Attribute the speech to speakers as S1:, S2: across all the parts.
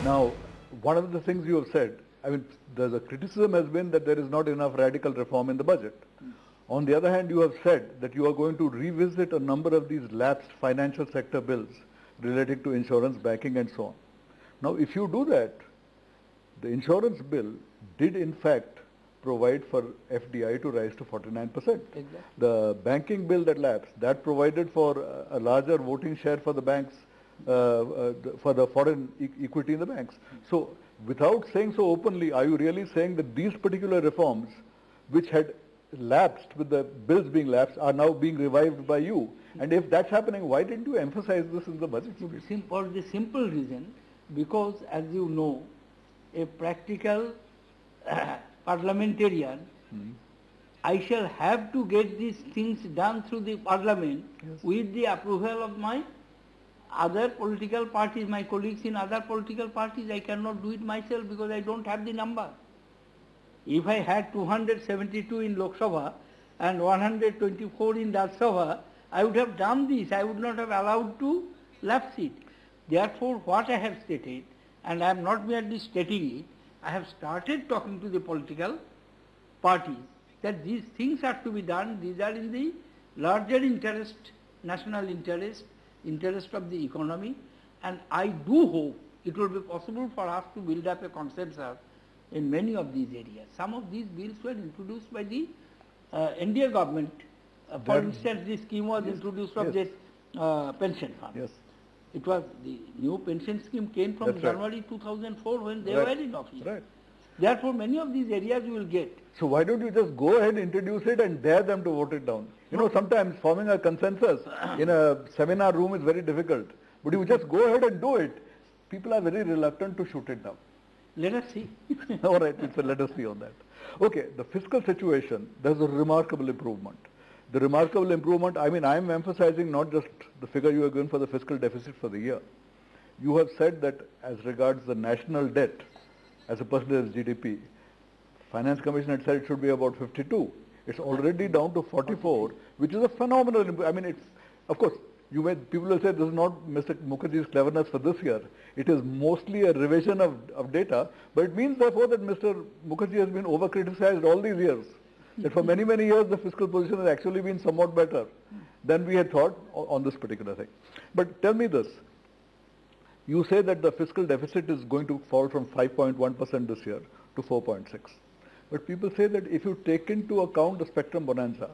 S1: Now, one of the things you have said, I mean, the criticism has been that there is not enough radical reform in the budget. On the other hand, you have said that you are going to revisit a number of these lapsed financial sector bills relating to insurance, banking and so on. Now, if you do that, the insurance bill did in fact provide for FDI to rise to 49%.
S2: Exactly.
S1: The banking bill that lapsed, that provided for a larger voting share for the banks, for the foreign equity in the banks. So, without saying so openly, are you really saying that these particular reforms, which had lapsed with the bills being lapsed, are now being revived by you? And if that's happening, why didn't you emphasize this in the budget?
S2: For the simple reason, because as you know, a practical parliamentarian, I shall have to get these things done through the parliament with the approval of my other political parties, my colleagues in other political parties. I cannot do it myself because I don't have the number. If I had 272 in Lok Sabha and 124 in Rajya Sabha, I would have done this. I would not have allowed to lapse it. Therefore, what I have stated, and I am not merely stating it, I have started talking to the political parties that these things are to be done. These are in the larger interest, national interest, interest of the economy, and I do hope it will be possible for us to build up a consensus in many of these areas. Some of these bills were introduced by the India government. For instance, this scheme was introduced of this pension fund.
S1: Yes.
S2: It was the new pension scheme came from January 2004 when they were in office.
S1: Right.
S2: Therefore, many of these areas you will get.
S1: So why don't you just go ahead, introduce it and dare them to vote it down? You know, sometimes forming a consensus in a seminar room is very difficult. But you just go ahead and do it. People are very reluctant to shoot it down.
S2: Let us see.
S1: All right, so let us see on that. Okay, the fiscal situation, there's a remarkable improvement. The remarkable improvement, I mean, I am emphasizing not just the figure you are given for the fiscal deficit for the year. You have said that as regards the national debt as a percentage of GDP, Finance Commission had said it should be about 52. It's already down to 44, which is a phenomenal improvement. I mean, it's, of course, people will say this is not Mr. Mukherjee's cleverness for this year. It is mostly a revision of data, but it means therefore that Mr. Mukherjee has been over-criticized all these years. That for many, many years the fiscal position has actually been somewhat better than we had thought on this particular thing. But tell me this, you say that the fiscal deficit is going to fall from 5.1% this year to 4.6. But people say that if you take into account the spectrum bonanza,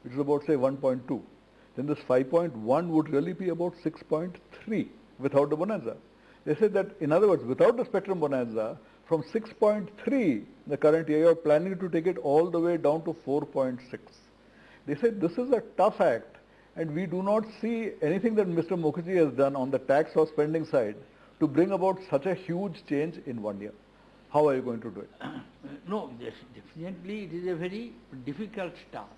S1: which is about say 1.2, then this 5.1 would really be about 6.3 without the bonanza. They say that, in other words, without the spectrum bonanza, from 6.3 the current year, you are planning to take it all the way down to 4.6. They said this is a tough act, and we do not see anything that Mr. Mukherjee has done on the tax or spending side to bring about such a huge change in 1 year. How are you going to do it?
S2: No, definitely it is a very difficult task.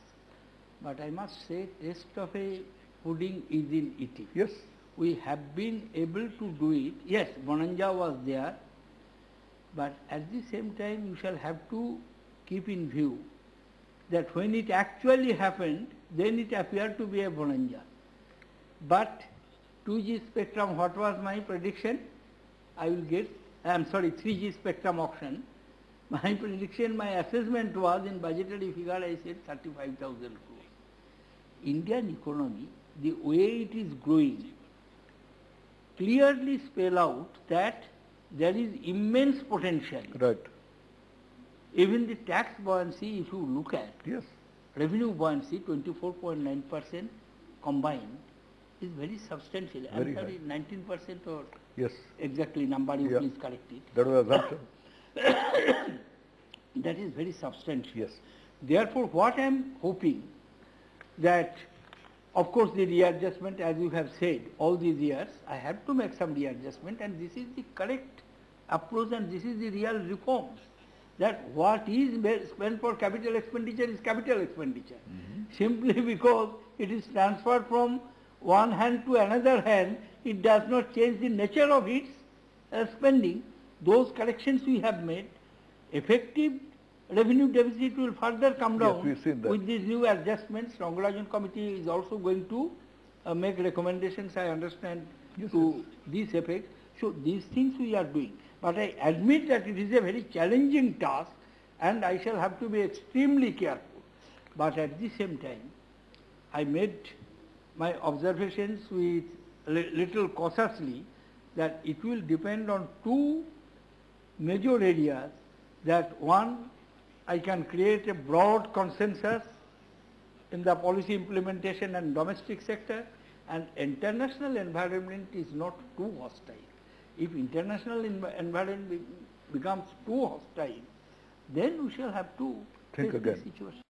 S2: But I must say, taste of a pudding is in eating.
S1: Yes.
S2: We have been able to do it. Yes, bonanza was there, but at the same time you shall have to keep in view that when it actually happened, then it appeared to be a bonanza. But 2G spectrum, what was my prediction? I will get, 3G spectrum auction. My prediction, my assessment was in budgetary figure, I said 35,000 crores. Indian economy, the way it is growing, clearly spell out that there is immense potential.
S1: Right.
S2: Even the tax buoyancy, if you look at,
S1: yes,
S2: revenue buoyancy, 24.9% combined, is very substantial.
S1: Very
S2: I'm sorry,
S1: high.
S2: 19% or
S1: yes,
S2: exactly number, you please correct it.
S1: That was assumption.
S2: That is very substantial.
S1: Yes.
S2: Therefore, what I am hoping that, of course, the readjustment, as you have said, all these years, I have to make some readjustment, and this is the correct approach, and this is the real reforms. That what is spent for capital expenditure is capital expenditure. Simply because it is transferred from one hand to another hand, it does not change the nature of its spending. Those corrections we have made, effective revenue deficit will further come down.
S1: We've seen that.
S2: With these new adjustments. Rangarajan committee is also going to make recommendations, I understand, to this effect. So these things we are doing. But I admit that it is a very challenging task and I shall have to be extremely careful. But at the same time, I made my observations with little cautiously that it will depend on two major areas. That one, I can create a broad consensus in the policy implementation and domestic sector, and international environment is not too hostile. If international environment becomes too hostile, then we shall have to
S1: think
S2: face
S1: again.
S2: this situation.